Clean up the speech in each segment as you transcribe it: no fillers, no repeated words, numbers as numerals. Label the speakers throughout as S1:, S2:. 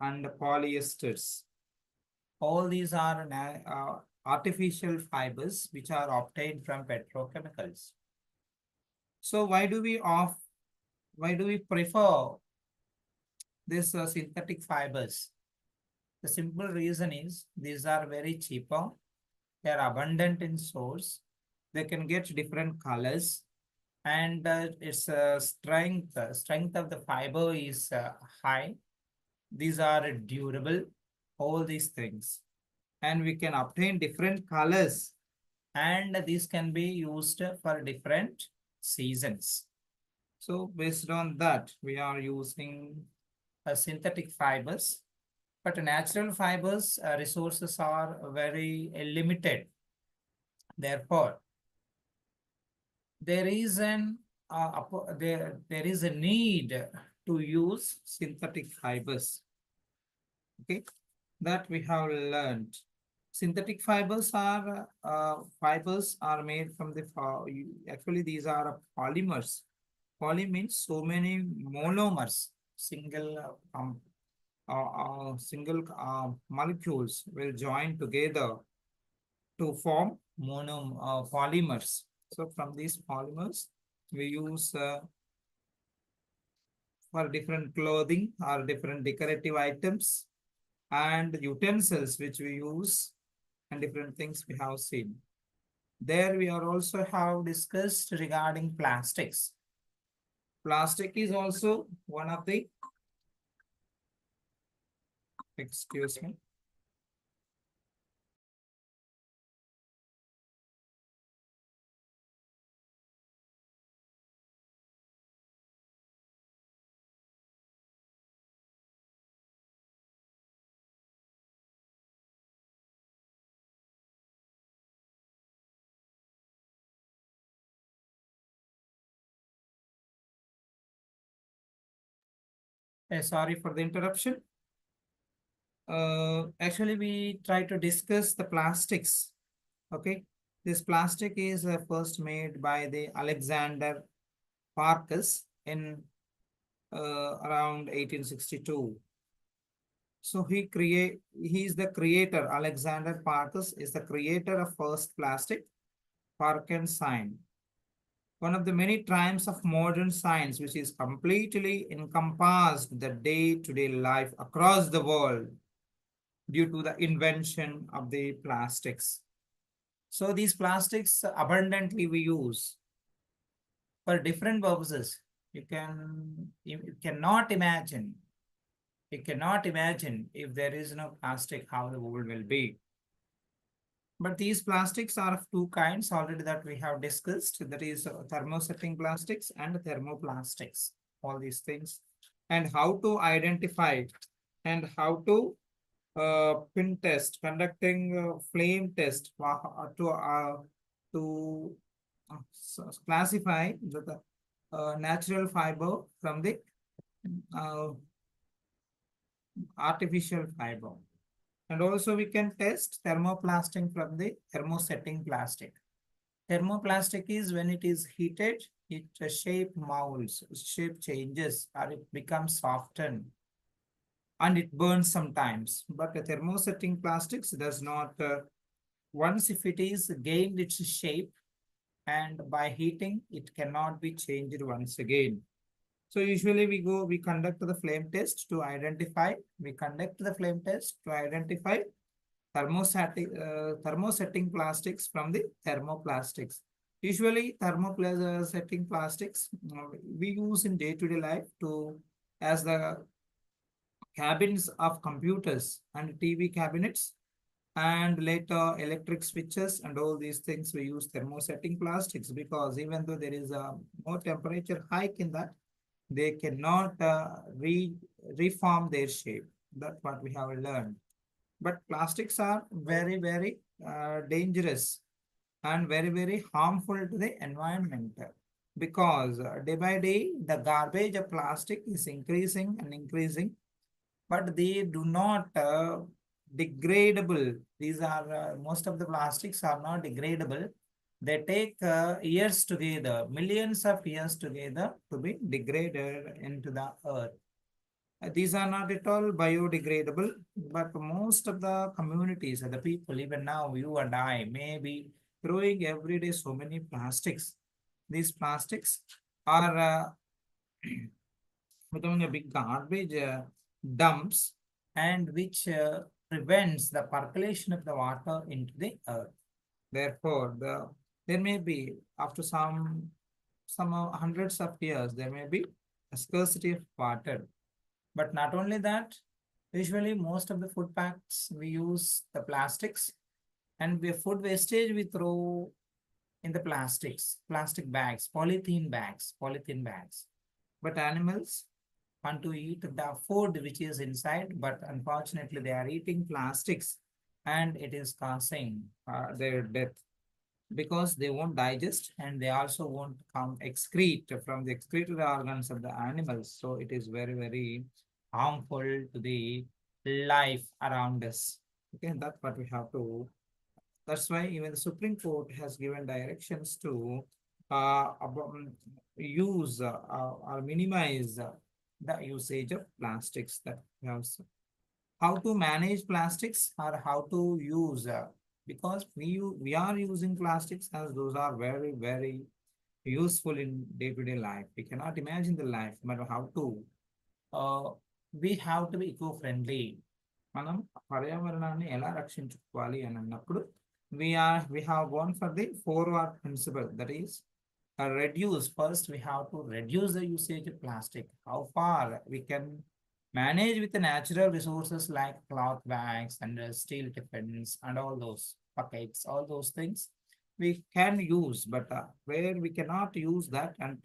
S1: and polyesters. All these are artificial fibers which are obtained from petrochemicals. So why do we prefer these synthetic fibers? The simple reason is these are very cheaper. They are abundant in source. They can get different colors, and its strength of the fiber is high. These are durable. All these things, and we can obtain different colors, and these can be used for different seasons. So based on that, we are using synthetic fibers, but natural fibers resources are very limited. Therefore, there is there is a need to use synthetic fibers. Okay, that we have learned. Synthetic fibers are made from the actually these are polymers. Poly means so many monomers, single molecules will join together to form polymers. So from these polymers, we use for different clothing or different decorative items and utensils which we use, and different things we have seen. There we are also have discussed regarding plastics. Plastic is also one of the, excuse me. Sorry for the interruption. Actually, we try to discuss the plastics. Okay, this plastic is first made by the Alexander Parkus in around 1862. So he is the creator. Alexander Parkus is the creator of first plastic Parkinson, one of the many triumphs of modern science, which is completely encompassed the day-to-day life across the world due to the invention of the plastics. So these plastics abundantly we use for different purposes. You cannot imagine. You cannot imagine if there is no plastic, how the world will be. But these plastics are of two kinds already that we have discussed. That is thermosetting plastics and thermoplastics. All these things, and how to identify and how to pin test, conducting flame test to classify the natural fiber from the uh, artificial fiber. And also we can test thermoplastic from the thermosetting plastic. Thermoplastic is when it is heated, it shape molds, shape changes, or it becomes softened and it burns sometimes. But the thermosetting plastics does not, once if it is gained its shape and by heating, it cannot be changed once again. So usually we conduct the flame test to identify, thermosetting plastics from the thermoplastics. Usually thermosetting plastics we use in day-to-day life to as the cabins of computers and TV cabinets, and later electric switches and all these things we use thermosetting plastics, because even though there is a more temperature hike in that, they cannot reform their shape. That's what we have learned. But plastics are very dangerous and very harmful to the environment, because day by day the garbage of plastic is increasing and increasing, but they do not degradable. These are most of the plastics are not degradable. They take years together, millions of years together to be degraded into the earth. These are not at all biodegradable, but most of the communities and the people, even now, you and I, may be throwing every day so many plastics. These plastics are becoming a big garbage dumps, and which prevents the percolation of the water into the earth. Therefore, there may be, after some hundreds of years, there may be a scarcity of water. But not only that, usually most of the food packs we use the plastics, and the food wastage we throw in the plastic bags, polythene bags. But animals want to eat the food which is inside, but unfortunately they are eating plastics, and it is causing their death because they won't digest, and they also won't come excrete from the excretory organs of the animals. So it is very, very harmful to the life around us. Okay, that's what we have to. That's why even the Supreme Court has given directions to use or minimize the usage of plastics that we have. How to manage plastics or how to use because we are using plastics as those are very, very useful in day-to-day life. We cannot imagine the life, but how to uh, we have to be eco-friendly. మనం పర్యావరణాన్ని ఎలా రక్షించుకోవాలి అని అన్నప్పుడు we have gone for the 4R principle, that is reduce. First we have to reduce the usage of plastic. How far we can manage with the natural resources like cloth bags and steel tiffins and all those buckets, all those things we can use, but where we cannot use that, and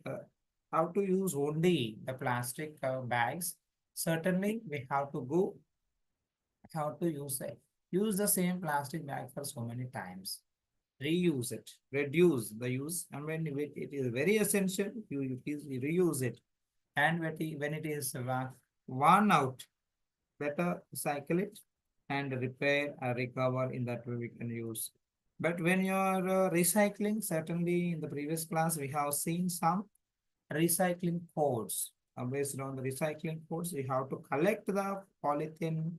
S1: how to use only the plastic bags, certainly we have to go, how to use it. Use the same plastic bag for so many times. Reuse it, reduce the use, and when it is very essential, you reuse it. And when it is worn out, better cycle it and repair or recover. In that way, we can use. But when you are recycling, certainly in the previous class, we have seen some recycling codes. Based on the recycling codes, we have to collect the polythene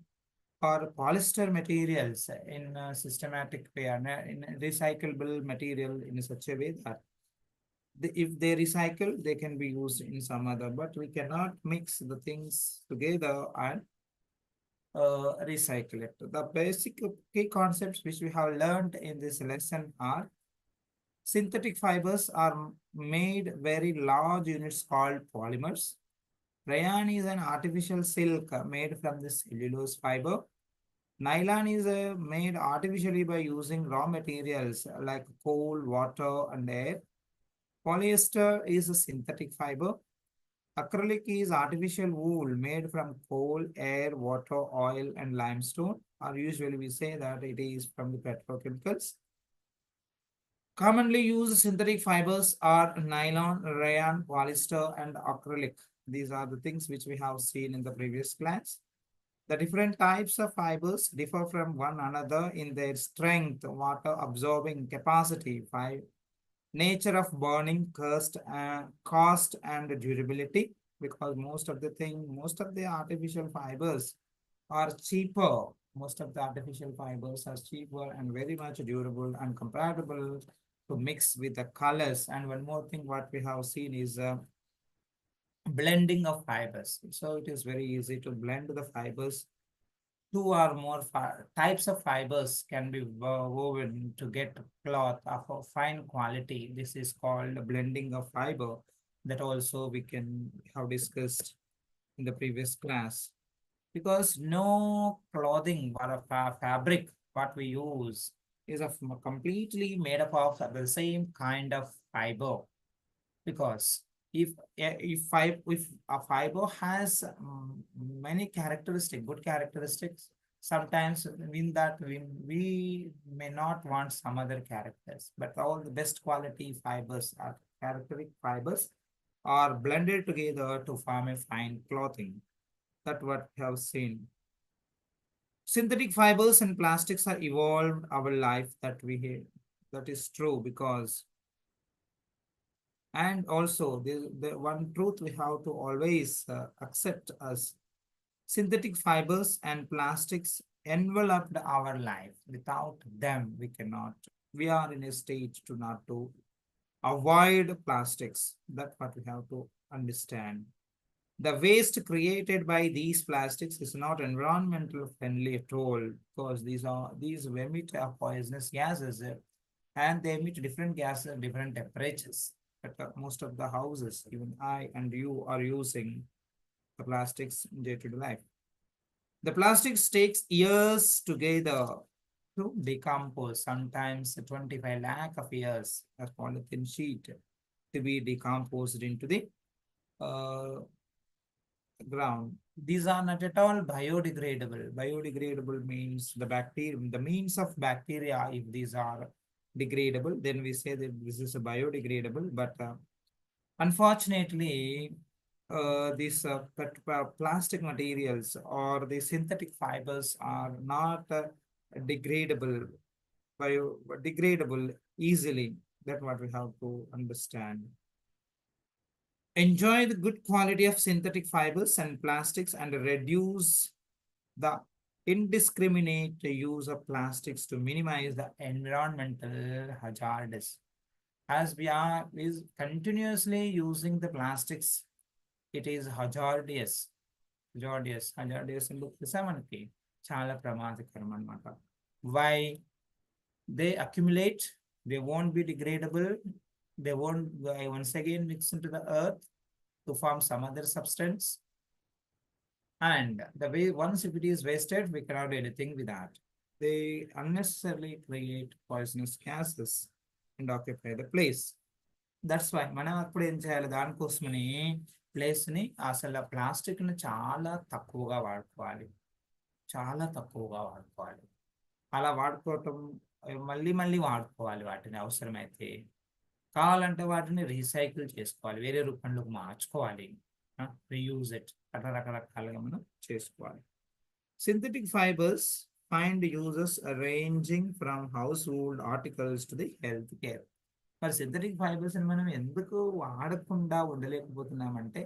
S1: or polyester materials in a systematic way, and in a recyclable material in such a way that if they recycle, they can be used in some other, but we cannot mix the things together and recycle it. The basic key concepts which we have learned in this lesson are synthetic fibers are made very large units called polymers. Rayon is an artificial silk made from the cellulose fiber. Nylon is made artificially by using raw materials like coal, water, and air. Polyester is a synthetic fiber. Acrylic is artificial wool made from coal, air, water, oil, and limestone. Or usually we say that it is from the petrochemicals. Commonly used synthetic fibers are nylon, rayon, polyester, and acrylic. These are the things which we have seen in the previous class. The different types of fibers differ from one another in their strength, water absorbing capacity, nature of burning, cost, and durability. Because most of the artificial fibers are cheaper. Most of the artificial fibers are cheaper and very much durable and compatible to mix with the colors. And one more thing, what we have seen is blending of fibers. So it is very easy to blend the fibers. Two or more types of fibers can be woven to get cloth of a fine quality. This is called blending of fiber, that also we can have discussed in the previous class. Because no clothing or a fabric what we use is completely made up of the same kind of fiber. Because if a fiber has many good characteristics, sometimes in that we may not want some other characters, but all the best quality fibers are characteristic fibers are blended together to form a fine clothing. That what we have seen. Synthetic fibers and plastics are evolved our life that we have. That is true. Because and also the one truth we have to always accept as Synthetic fibers and plastics enveloped our life. Without them, we cannot. We are in a stage to not to avoid plastics. That's what we have to understand. The waste created by these plastics is not environmental friendly at all because these emit poisonous gases and they emit different gases at different temperatures. But most of the houses, even I and you, are using the plastics in day-to-day life. The plastics takes years together to decompose, sometimes 25 lakh of years as polythene sheet to be decomposed into the uh, ground. These are not at all biodegradable. Biodegradable means the bacteria, the means of bacteria, if these are degradable, then we say that this is a biodegradable. But unfortunately, these plastic materials or the synthetic fibers are not degradable, biodegradable easily. That's what we have to understand. Enjoy the good quality of synthetic fibers and plastics and reduce the indiscriminate use of plastics to minimize the environmental hazards. As we are is continuously using the plastics, it is hazardous. Hazardous in మనకి చాలా ప్రమాదకరం అన్నమాట. Why? They accumulate, they won't be degradable, they won't once again mix into the earth to form some other substance. And the way once if it is wasted, we cannot do anything with that. They unnecessarily create poisonous gases and occupy the place. That's why మనం అప్పుడు ఏం చేయాలి దానికోసమని ప్లేస్ని అసలు ప్లాస్టిక్ని చాలా తక్కువగా వాడుకోవాలి, చాలా తక్కువగా వాడుకోవాలి. అలా వాడుకోవటం మళ్ళీ మళ్ళీ వాడుకోవాలి వాటిని అవసరమైతే. కావాలంటే వాటిని రీసైకిల్ చేసుకోవాలి, వేరే రూపంలోకి మార్చుకోవాలి, రీయూజ్ ఇట్, అట్లా రకరకాలుగా మనం చేసుకోవాలి. Synthetic fibres find uses ranging from house hold articles to the health care. మరి సింథటిక్ ఫైబర్స్ ని మనం ఎందుకు వాడకుండా ఉండలేకపోతున్నామంటే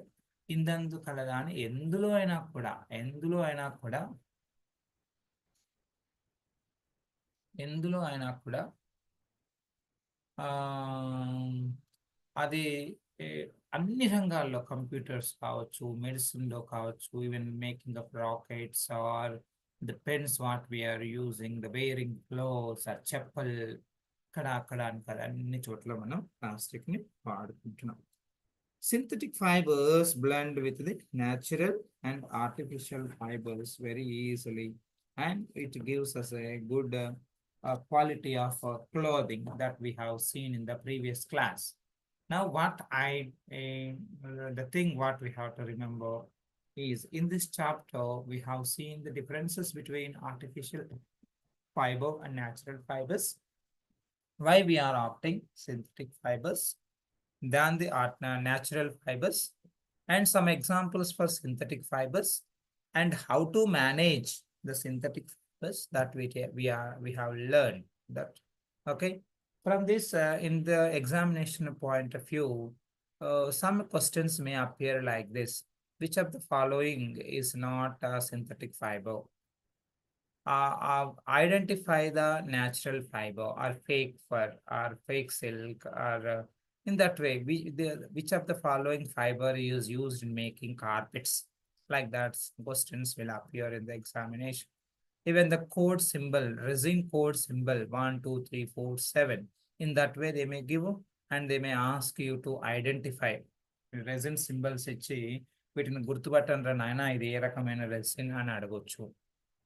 S1: ఇందందు కలగాని ఎందులో అయినా కూడా ఎందులో అయినా కూడా ఎందులో అయినా కూడా అది అన్ని రంగాల్లో కంప్యూటర్స్ కావచ్చు, మెడిసిన్లో కావచ్చు, even making of rockets or the pens what we are using, the wearing clothes or chappal, ఇక్కడ అక్కడ అని కదా అన్ని చోట్ల మనం ప్లాస్టిక్ ని వాడుకుంటున్నాం. Synthetic fibers blend with the natural and artificial fibers very easily, and it gives us a good quality of clothing that we have seen in the previous class. Now, the thing what we have to remember is in this chapter, we have seen the differences between artificial fiber and natural fibers, why we are opting synthetic fibers than the natural fibers, and some examples for synthetic fibers, and how to manage the synthetic fibers that we have learned that. Okay, from this in the examination point of view, some questions may appear like this: which of the following is not a synthetic fiber? Identify the natural fiber or fake fur or fake silk, or in that way which of the following fiber is used in making carpets. Like that questions will appear in the examination. Even the code symbol, resin code symbol 1 2 3 4 7, in that way they may give and they may ask you to identify resin symbols ఇచ్చి వీటిని గుర్తుపట్టండి నాయన ఇది ఏ రకమైన resin అని అడగొచ్చు.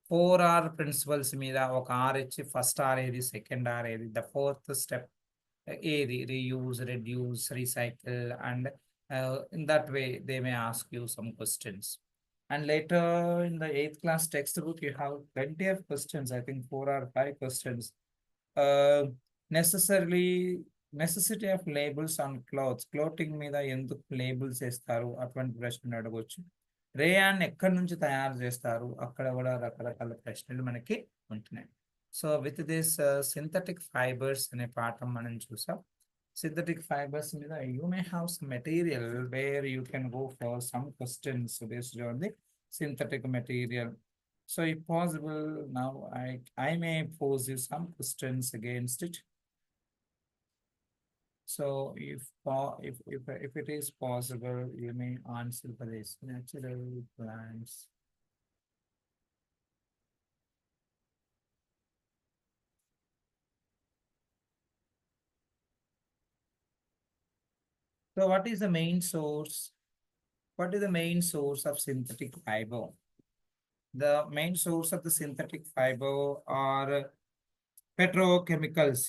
S1: 4R principles మీద ఒక are ఇచ్చి ఫస్ట్ ఆర్ ఏది, సెకండ్ ఆర్ ఏది, ద ఫోర్త్ స్టెప్ ఏది, reuse, reduce, recycle, and in that way they may ask you some questions. And later in the 8th class textbook, you have plenty of questions, I think 4 or 5 questions. Necessity of labels on clothes. Clothing మీద ఎందుకు labels వేస్తారు అటువంటి ప్రశ్నలు అడగవచ్చు. Rayon ఎక్కడి నుంచి తయారు చేస్తారు అక్కడ కూడా రకరకాల ప్రశ్నలు మనకి ఉంటున్నాయి. So with this synthetic fibres అనే పాఠం మనం చూసాం. Synthetic fibers మీద you may have some material where you can go for some questions based on the synthetic material. So if possible, now I may pose you some questions against it. So if it is possible, you may answer for this. Natural plants. So what is the main source? What is the main source of synthetic fiber? The main source of the synthetic fiber are petrochemicals.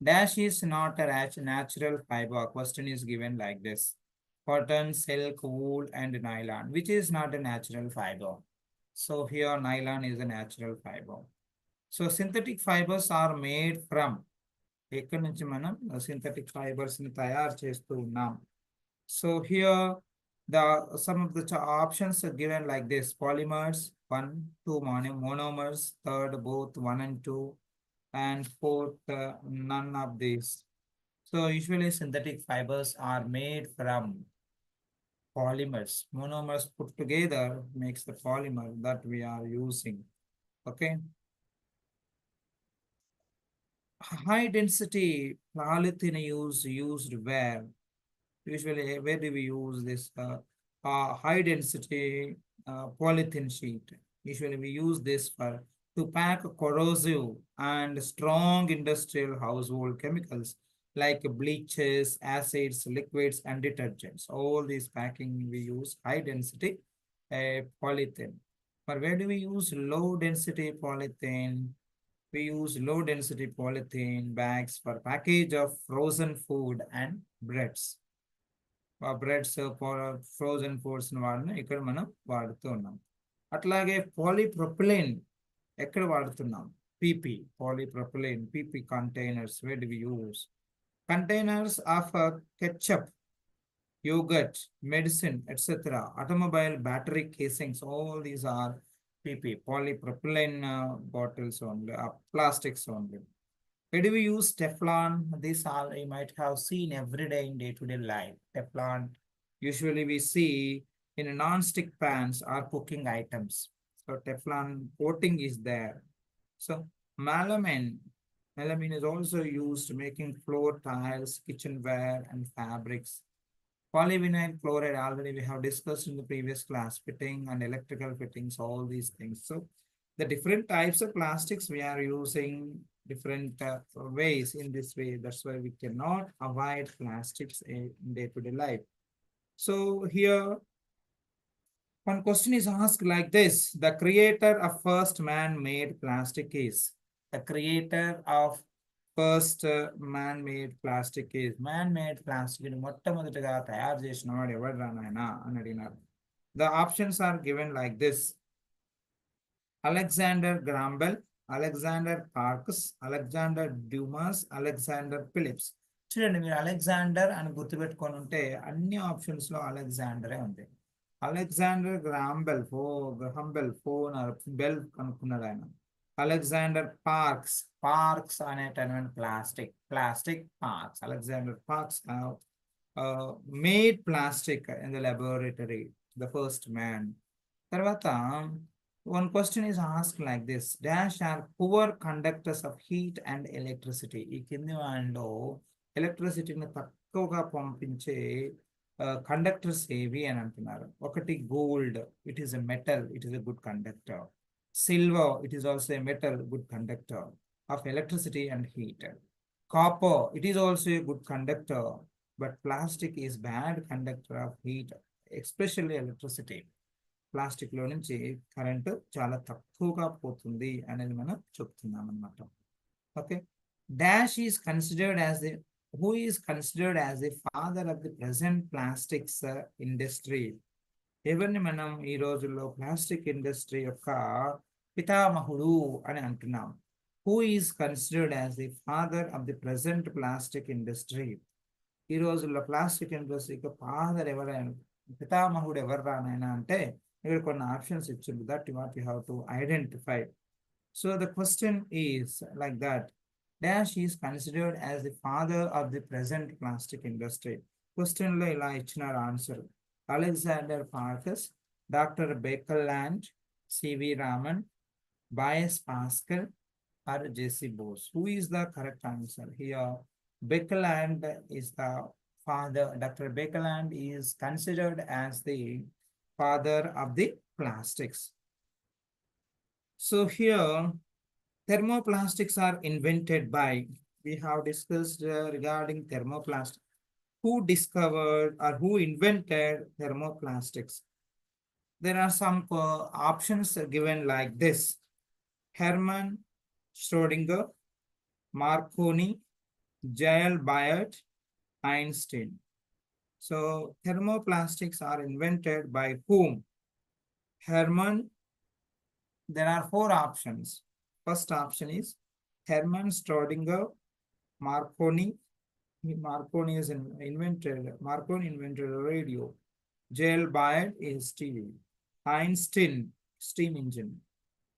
S1: Dash is not a natural fiber. Question is given like this. Cotton, silk, wool, and nylon, which is not a natural fiber. So here nylon is a natural fiber. So synthetic fibers are made from ఎక్కడి నుంచి మనం synthetic fibers ని తయారు చేస్తూ ఉన్నాం. So here the some of the options are given like this: polymers, one, two monomers, third both one and two, and fourth none of these. So usually synthetic fibers are made from polymers. Monomers put together makes the polymer that we are using. Okay. High density polythene used where? Usually, where do we use this high density polythene sheet? Usually, we use this for to pack corrosive and strong industrial household chemicals like bleaches, acids, liquids, and detergents. All these packing we use high density polythene. But where do we use low density polythene? We use low density polythene bags for package of frozen food and breads. Breads frozen foods వాడిన ఇక్కడ మనం వాడుతూ ఉన్నాం. అట్లాగే polypropylene ఎక్కడ వాడుతున్నాం? PP, polypropylene, PP containers. Where do we use? Containers of ketchup, yogurt, medicine, etc. Automobile battery casings, all these are PP, polypropylene bottles only, plastics only. Where do we use Teflon? This all you might have seen every day in day-to-day life. Teflon, usually we see in non-stick pans or cooking items. So Teflon coating is there. So melamine, melamine is also used making floor tiles, kitchenware, and fabrics. Polyvinyl chloride, already we have discussed in the previous class, fitting and electrical fittings, all these things. So the different types of plastics we are using different ways in this way. That's why we cannot avoid plastics in day-to-day life. So here, one question is asked like this: the creator of first man-made plastic is? The creator of first man-made plastic is? Man-made plastic మొట్టమొదటిగా తయారు చేసిన వాడు ఎవరు రా నాయనా అని అడిగినారు. The options are given like this: Alexander Graham Bell, Alexander Parks, Alexander Dumas, Alexander Phillips. చూడండి, మీరు అలెగ్జాండర్ అని గుర్తుపెట్టుకొని ఉంటే అన్ని ఆప్షన్స్ లో అలెగ్జాండరే ఉంది. Alexander Graham Bell Graham Bell phone bell కనుక్కున్నాడు ఆయన. అలెగ్జాండర్ పార్క్స్ అనేటటువంటి plastic parks. Alexander Parks made plastic in the laboratory, the first man. తర్వాత one question is asked like this: dash are poor conductors of heat and electricity. ఈ కింది వాటిలో ఎలక్ట్రిసిటీని తక్కువగా పంపించే conductors ఏవి అని అంటున్నారు. ఒకటి gold, it is a metal, it is a good conductor. Silver, it is also a metal, good conductor of electricity and heat. Copper, it is also a good conductor, but plastic is bad conductor of heat, especially electricity. Plastic లో నుంచి current చాలా తక్కువగా పోతుంది అనేది మనం చెప్తున్నాం అన్నమాట. Okay, dash is considered as the who is considered as the father of the present plastics industry? ఎవరిని మనం ఈ రోజుల్లో ప్లాస్టిక్ ఇండస్ట్రీ యొక్క పితామహుడు అని అంటున్నాం? Who is considered as the father of the present plastic industry? ఈ రోజుల్లో ప్లాస్టిక్ ఇండస్ట్రీకి ఫాదర్ ఎవరైనా, పితామహుడు ఎవరు రానైనా అంటే ఇక్కడ కొన్ని ఆప్షన్స్ ఇచ్చింది. That what you have to identify. So the question is like that: dash is considered as the father of the present plastic industry. Question లో ఇలా ఇచ్చిన answer: Alexander Parkes, Dr. Bakerland, C.V. Raman, Bias Pascal, or J.C. Bose. Who is the correct answer? Here, Bakerland is the father. Dr. Bakerland is considered as the father of the plastics. So here, thermoplastics are invented by, we have discussed regarding thermoplastic. Who discovered or who invented thermoplastics? There are some options given like this. Hermann Schrödinger, Marconi, J.L. Bayard, Einstein. So thermoplastics are invented by whom? Hermann, there are four options. First option is Hermann Schrödinger, Marconi. Marconi is Marconi invented radio. J.L. Bayard is TV. Einstein, steam engine.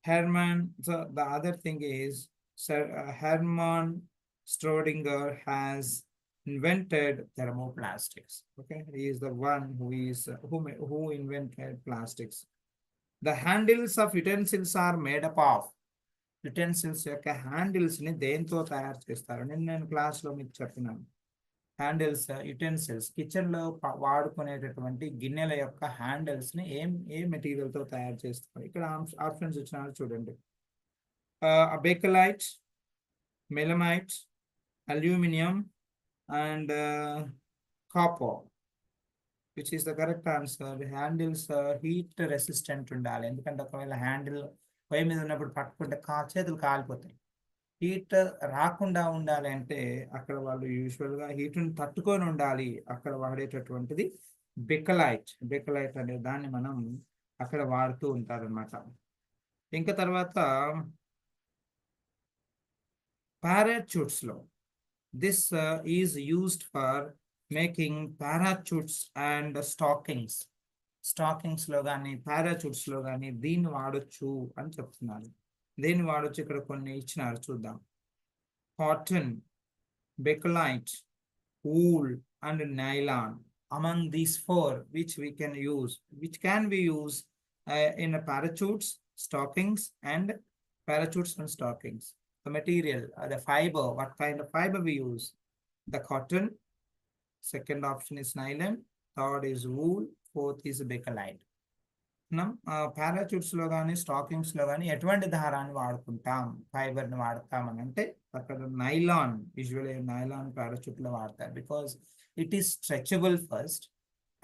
S1: Hermann, so the other thing is, Sir Hermann Schrödinger has invented thermoplastics. Okay, he is the one who invented plastics. The handles of utensils are made up of. Utensils యొక్క handles ని దేంతో తయారు చేస్తారు? నేను క్లాస్లో మీకు చెప్పినాను. Handles, utensils, kitchen లో వాడుకునేటటువంటి గిన్నెల యొక్క హ్యాండిల్స్ ని ఏ మెటీరియల్ తో తయారు చేస్తారు? ఇక్కడ ఆప్షన్స్ ఇచ్చినారు చూడండి. Bakelite, melamine, aluminium and copper. Which is the correct answer? Handles heat resistant ఉండాలి. ఎందుకంటే ఒకవేళ హ్యాండిల్ పొయ్యి మీద ఉన్నప్పుడు పట్టుకుంటే చేతులు కాలిపోతాయి. హీట్ రాకుండా ఉండాలి అంటే అక్కడ వాళ్ళు యూజువల్గా హీట్ని తట్టుకొని ఉండాలి. అక్కడ వాడేటటువంటిది బెకలైట్. బెకలైట్ అనే దాన్ని మనం అక్కడ వాడుతూ ఉంటారనమాట. ఇంకా తర్వాత పారాచూట్స్లో this is used for making parachutes and stockings. Stockings లో కానీ పారాచూట్స్ లో కానీ దీన్ని వాడొచ్చు అని చెప్తున్నారు. దీన్ని వాడొచ్చు. ఇక్కడ కొన్ని ఇచ్చినారు చూద్దాం. Cotton, Bakelite, wool and nylon. Among these four, which can be used in parachutes, stockings, and parachutes and stockings. The material, the fiber, what kind of fiber we use? The cotton. Second option is nylon. Third is wool. Fourth is bakelite. Parachutes లో కానీ stockings లో కానీ ఎటువంటి దారాన్ని వాడుకుంటాం, fibre ని వాడతాం అని అంటే అక్కడ నైలాన్, యూజువల్లీ నైలాన్ పారాచూట్ లో వాడతారు. Because it is stretchable first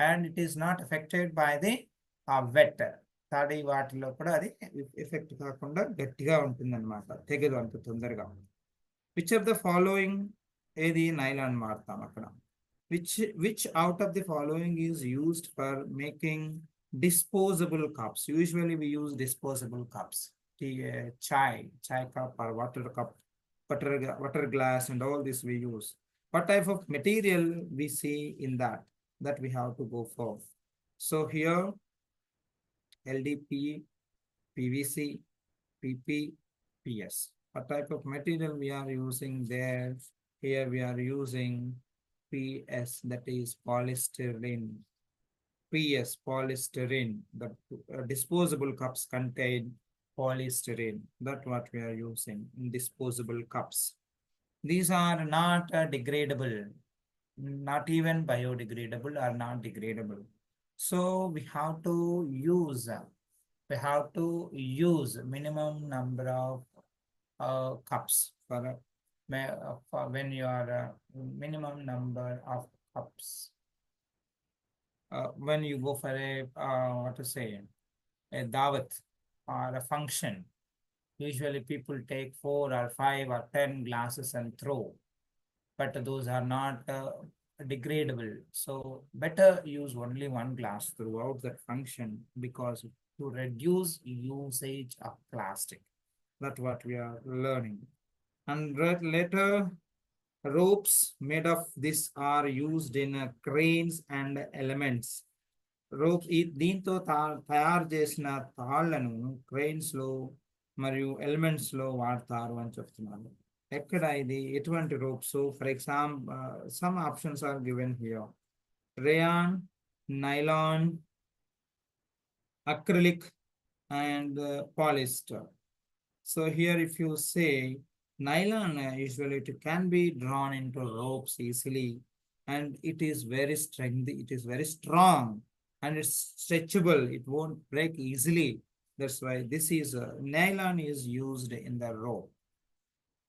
S1: and it is not affected by the wet. తడి వాటిలో కూడా అది ఎఫెక్ట్ కాకుండా గట్టిగా ఉంటుంది అనమాట, తెగదు అంత తొందరగా. విచ్ ఆఫ్ ద ఫాలోయింగ్, ఏది నైలాన్ వాడతాం అక్కడ. Which out of the following is used for making disposable cups? Usually we use disposable cups. Chai cup or water cup, water glass and all this we use. What type of material we see in that we have to go for? So here LDP, PVC, PP, PS. What type of material we are using there? Here we are using PS, that is polystyrene. PS, polystyrene. The disposable cups contain polystyrene. That's what we are using in disposable cups. These are not degradable, not even biodegradable or not degradable. So we have to use minimum number of cups for when you are minimum number of cups. When you go for a dawat or a function, usually people take 4 or 5 or 10 glasses and throw, but those are not degradable. So better use only one glass throughout that function, because to reduce usage of plastic. That's what we are learning. And later, ropes made of this are used in cranes and elements. Ropes దీంతో తయారు చేసిన తాళ్లను cranes లో మరియు elements లో వాడతారు అని చెప్తున్నారు. ఎక్కడ ఇది, ఎటువంటి ropes? For example, some options are given here. Rayon, nylon, acrylic, and polyester. So here if you say nylon, usually it can be drawn into ropes easily, and it is very strength, it is very strong, and it's stretchable, it won't break easily. That's why this is nylon is used in the rope.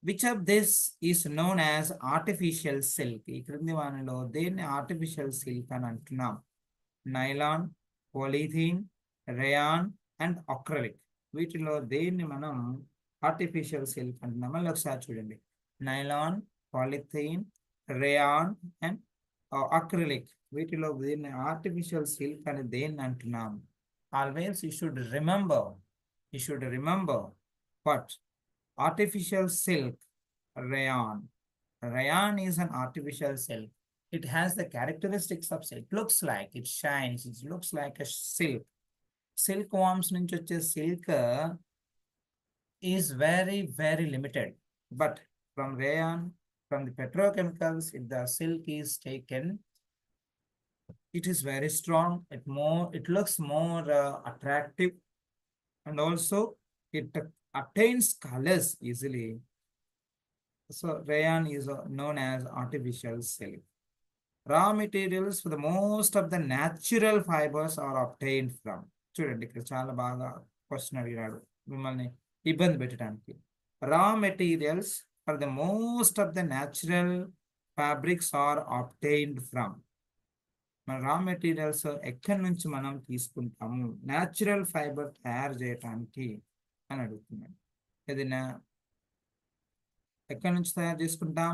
S1: Which of this is known as artificial silk? ఈ క్రింది వానిలో దేన్ని artificial silk అని అంటున్నాం? Nylon, polythene, rayon and acrylic. వీటిలో దేన్ని మనం artificial silk అంటున్నాం? మళ్ళీ ఒకసారి చూడండి. Nylon, polythene, rayon and acrylic. వీటిలో దీన్ని ఆర్టిఫిషియల్ సిల్క్ అని దేన్ని అంటున్నాం? Always you should remember but artificial silk, rayon. Rayon is an artificial silk. It has the characteristics of silk. Looks like it shines. It looks like a silk. Silkworms నుంచి వచ్చే silk is very, very limited. But from rayon, from the petrochemicals, if the silk is taken, it is very strong. It looks more attractive, and also it attains colors easily. So rayon is known as artificial silk. Raw materials for the most of the natural fibers are obtained from. చూడండి ఇక్కడ చాలా బాగా question అడిగాడు మిమ్మల్ని ఇబ్బంది పెట్టడానికి. Raw materials for the most of the natural fabrics are obtained from. మన raw materials ఎక్కడి నుంచి మనం తీసుకుంటాము న్యాచురల్ ఫైబర్ తయారు చేయటానికి అని అడుగుతున్నాను. ఏదైనా ఎక్కడి నుంచి తయారు చేసుకుంటాం?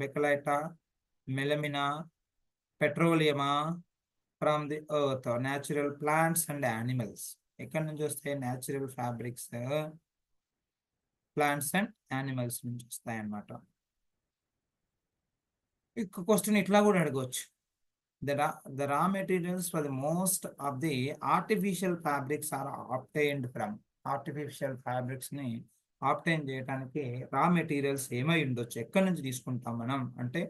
S1: బెకలైటా, మెలమినా, పెట్రోలియమా, from the earth, natural plants and animals. ఎక్కడి నుంచి వస్తాయి? Natural fabrics plants and animals నుంచి వస్తాయి అన్నమాట. ఇక క్వశ్చన్ ఇట్లా కూడా అడగవచ్చు. The raw materials for the most of the artificial fabrics are obtained from. Artificial fabrics ని ఆప్టైన్ చేయడానికి రా మెటీరియల్స్ ఏమై ఉండొచ్చు, ఎక్కడి నుంచి తీసుకుంటాం మనం అంటే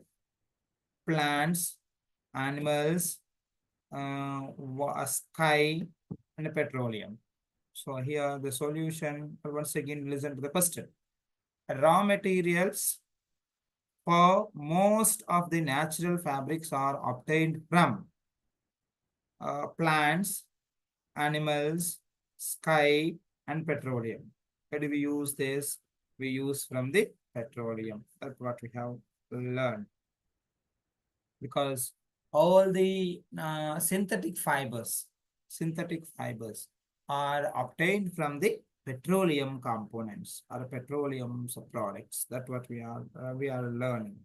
S1: plants, animals, sky and petroleum. So here the solution, once again listen to the question. Raw materials for most of the natural fabrics are obtained from plants, animals, sky and petroleum. Where do we use this? We use from the petroleum. That's what we have learned. Because all the synthetic fibers are obtained from the petroleum components or petroleum products. That's what we are learning.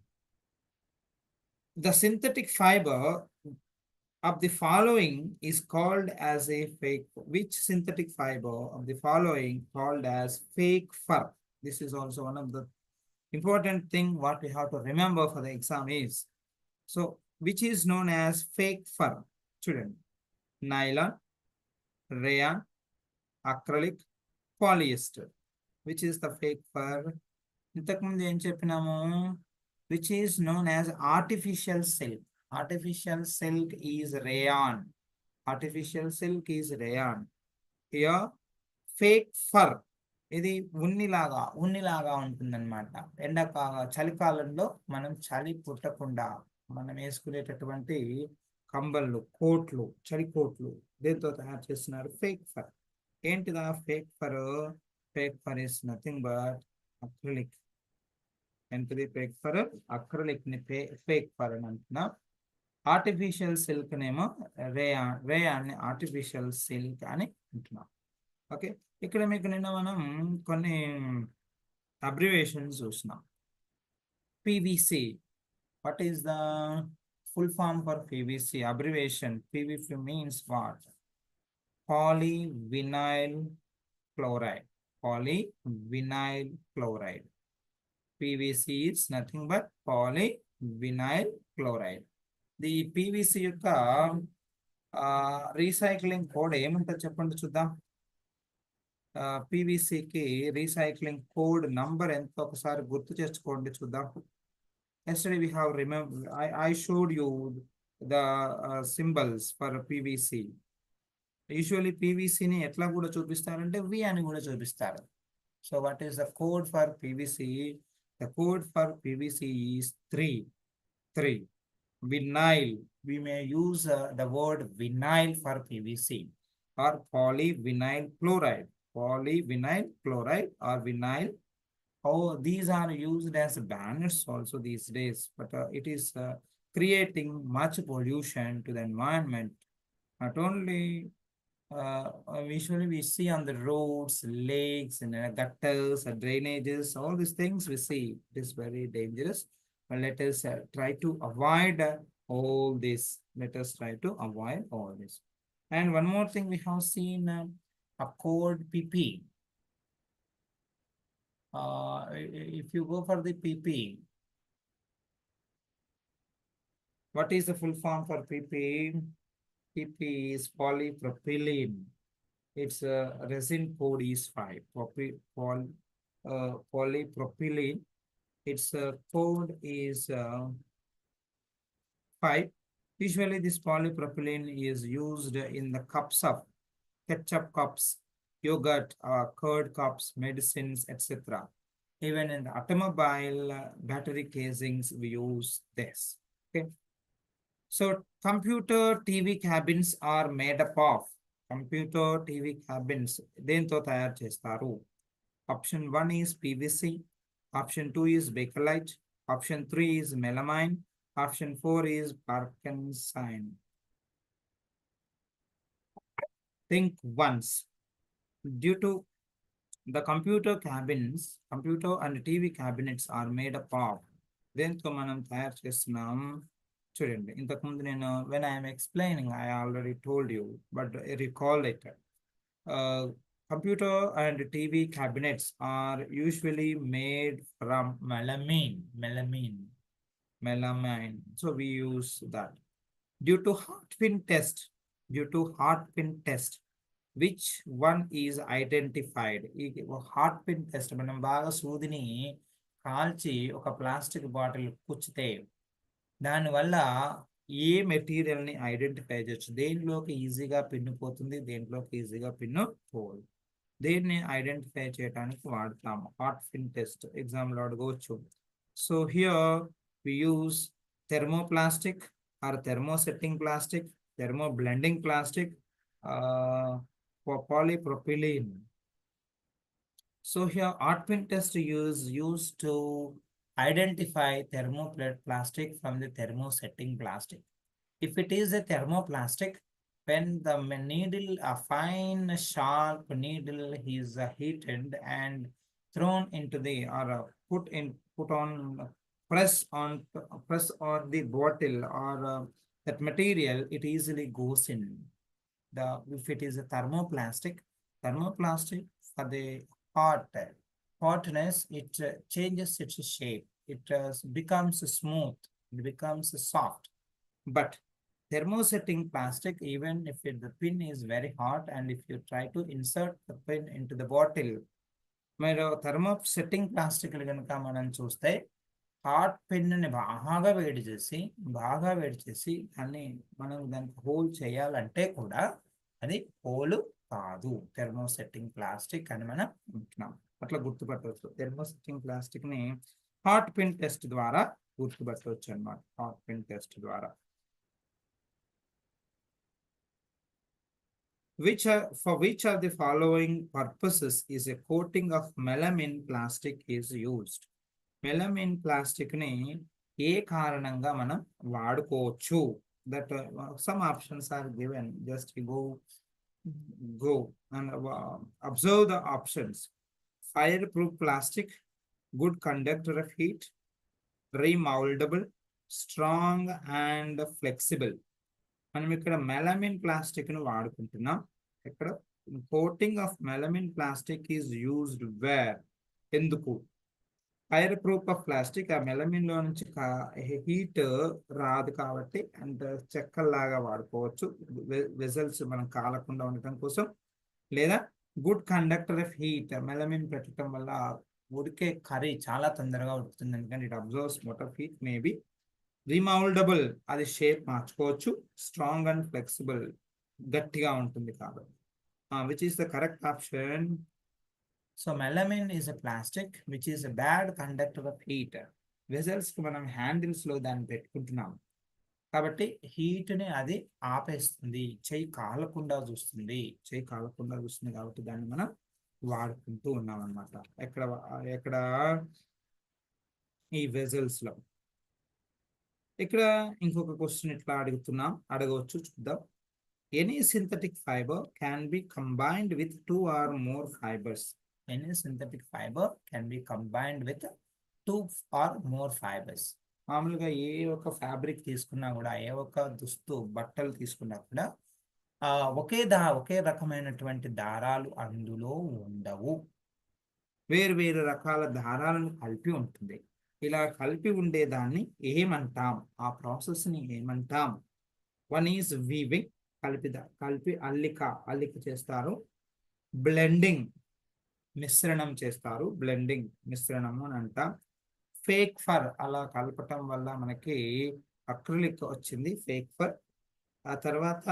S1: The synthetic fiber of the following is called as a fake. Which synthetic fiber of the following called as fake fur? This is also one of the important thing what we have to remember for the exam is. So which is known as fake fur? Student, nylon, rayon, acrylic, polyester. Which is the fake fur? ఇంతకుముందు ఏం చెప్పినాము? Which is known as artificial silk. Artificial silk is rayon. Artificial silk is rayon. Here fake fur, ఇది ఉన్నిలాగా ఉంటుందన్నమాట. చలికాలంలో మనం చలి పుట్టకుండా మనం వేసుకునేటటువంటి కంబళ్ళు, కోట్లు, చలి కోట్లు దేంతో తయారు చేస్తున్నారు? Fake fur. ఏంటిదా fake fur? Fake fur is nothing but acrylic. ఏంటిది ఫేక్ ఫర్? అక్రిలిక్ ని ఫేక్ ఫర్ అని అంటున్నాం. ఆర్టిఫిషియల్ సిల్క్ నేమో రేయాన్ని ఆర్టిఫిషియల్ సిల్క్ అని అంటున్నాం. ఓకే, ఇక్కడ మీకు నిన్న మనం కొన్ని అబ్రివేషన్స్ చూసినాం. PVC, what is the full form for PVC? Abbreviation PVC means what? Polyvinyl chloride. Polyvinyl chloride. PVC is nothing but polyvinyl chloride. The PVC యొక్క రీసైక్లింగ్ కోడ్ ఏమంటారు చెప్పండి చూద్దాం. PVCకి రీసైక్లింగ్ కోడ్ నంబర్ ఎంత ఒకసారి గుర్తు చేసుకోండి చూద్దాం. Yesterday we have remembered, I showed you the symbols for PVC. Usually పీవీసీని ఎట్లా కూడా చూపిస్తారంటే వి అని కూడా చూపిస్తారు. So what is the code for PVC? The code for PVC is 3. Vinyl. We may use the word vinyl for PVC or polyvinyl chloride. Polyvinyl chloride or vinyl. Oh, these are used as banners also these days, but it is creating much pollution to the environment. Not only usually we see on the roads, lakes, and gutters, drainages, all these things we see. It is very dangerous. But let us try to avoid all this. Let us try to avoid all this. And one more thing we have seen a code PP. If you go for the PP, what is the full form for PP? PP is polypropylene. Its resin code is 5. Polypropylene. Its code is 5. Usually, this polypropylene is used in the cups of ketchup cups, yogurt, curd cups, medicines, etc. Even in the automobile battery casings, we use this. Okay. So, computer TV cabins are made up of computer TV cabins. Dento tayar chestaru. Option 1 is PVC. Option 2 is bakelite. Option 3 is melamine. Option 4 is Parkinson. Think once. Due to the computer cabins, computer and TV cabinets are made up of. Then మనం తయారు చేస్తున్నాం చూడండి. ఇంతకుముందు నేను when I am explaining, I already told you, but recall it. Computer and TV cabinets are usually made from melamine. So we use that. Due to heart pin test, which one is identified? Heart pin test మనం బాగా సూదిని కాల్చి ఒక plastic bottle కుచ్చితే దానివల్ల ఏ మెటీరియల్ని identify చేయొచ్చు, దేంట్లోకి ఈజీగా pin పోతుంది, దేంట్లోకి ఈజీగా పిన్ను పోదు, దేన్ని ఐడెంటిఫై చేయడానికి వాడతాము హార్ట్ పిన్ టెస్ట్. ఎగ్జామ్లో అడగవచ్చు. So here we use thermoplastic or thermosetting plastic, thermoblending plastic, polypropylene. So here art pin test is used to identify thermoplastic from the thermosetting plastic. If it is a thermoplastic, when the needle, a fine sharp needle is heated and thrown into the or press on the bottle or that material, it easily goes in. If it is a thermoplastic for the hotness, it changes its shape. It becomes smooth. It becomes soft. But thermosetting plastic, even if the pin is very hot, and if you try to insert the pin into the bottle, మీరు thermosetting plastic కనుక మనం చూస్తే hot పెన్నుని బాగా వేడి చేసి దాన్ని మనం దానికి హోల్ చేయాలంటే కూడా అది హోల్ కాదు, థెర్మోసెట్టింగ్ ప్లాస్టిక్ అని మనం అంటున్నాం. అట్లా గుర్తుపట్టవచ్చు. థెర్మోసెట్టింగ్ ప్లాస్టిక్ ని హాట్ పిన్ టెస్ట్ ద్వారా గుర్తుపట్టవచ్చు అన్నమాట. హాట్ పిన్ టెస్ట్ ద్వారా. For which of the following purposes is a coating of melamine plastic is used? Melamine plastic ని ఏ కారణంగా మనం వాడుకోవచ్చు? That some options are given. Just go and observe the options. Fireproof plastic, good conductor of heat, remoldable, strong and flexible. మనం ఇక్కడ melamine plastic ను వాడుకుంటున్నాం. ఇక్కడ coating of melamine plastic is used where, ఎందుకు? ఫైర్ ప్రూఫ్ ఆఫ్ ప్లాస్టిక్, ఆ melamine లో నుంచి heat రాదు కాబట్టి అండ్ చెక్కల్లాగా వాడుకోవచ్చు, వెజల్స్ మనం కాలకుండా ఉండటం కోసం. లేదా good conductor of heat, melamine పెట్టడం వల్ల ఉడికే కర్రీ చాలా తొందరగా ఉడుకుతుంది, ఎందుకంటే it absorbs most of heat. Maybe remouldable, అది షేప్ మార్చుకోవచ్చు. స్ట్రాంగ్ అండ్ ఫ్లెక్సిబుల్, గట్టిగా ఉంటుంది కాబట్టి. Which is the correct option? So melamine is a plastic which is a bad conductor of heat. Vessels కి మనం హ్యాండిల్స్ లో దాన్ని పెట్టుకుంటున్నాం కాబట్టి హీట్ ని అది ఆపేస్తుంది, చెయ్యి కాలకుండా చూస్తుంది, చెయ్యి కాలకుండా చూస్తుంది కాబట్టి దాన్ని మనం వాడుకుంటూ ఉన్నాం అనమాట. ఎక్కడ ఎక్కడ ఈ వెజల్స్ లో. ఇక్కడ ఇంకొక క్వశ్చన్ ఇట్లా అడగవచ్చు, చూద్దాం. Any synthetic fibre can be combined with two or more fibres. Any synthetic fibre can be combined with two or more fibres. మామూలుగా ఏ ఒక్క ఫ్యాబ్రిక్ తీసుకున్నా కూడా, ఏ ఒక్క బట్టలు తీసుకున్నా కూడా ఒకే రకమైనటువంటి దారాలు అందులో ఉండవు. వేరు వేరు రకాల దారాలను కలిపి ఉంటుంది. ఇలా కలిపి ఉండేదాన్ని ఏమంటాం? ఆ ప్రాసెస్ ని ఏమంటాం? వన్ ఈజ్ వీవింగ్, కలిపి అల్లిక చేస్తారు. బ్లెండింగ్, మిశ్రణం చేస్తారు. బ్లెండింగ్, మిశ్రణము అని అంటాం. ఫేక్ ఫర్, అలా కలపటం వల్ల మనకి అక్రిలిక్ వచ్చింది, ఫేక్ ఫర్. ఆ తర్వాత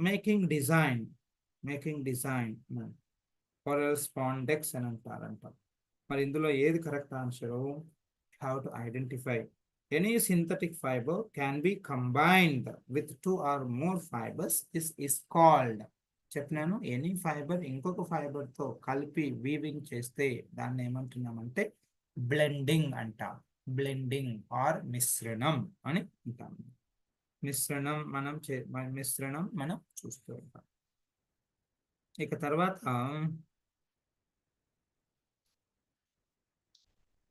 S1: మేకింగ్ డిజైన్ కొరల్ స్పాండెక్స్ అని అంటారంట. మరి ఇందులో ఏది correct answer? Have to identify. Any synthetic fibre can be combined with two or more fibres is called. చెప్పినాను, ఎనీ ఫైబర్ ఇంకొక ఫైబర్ తో కలిపి వీవింగ్ చేస్తే దాన్ని ఏమంటున్నామంటే బ్లెండింగ్ అంటాం. బ్లెండింగ్ ఆర్ మిశ్రణం అని అంటాం. మిశ్రణం మనం చూస్తూ ఉంటాం. ఇక తర్వాత,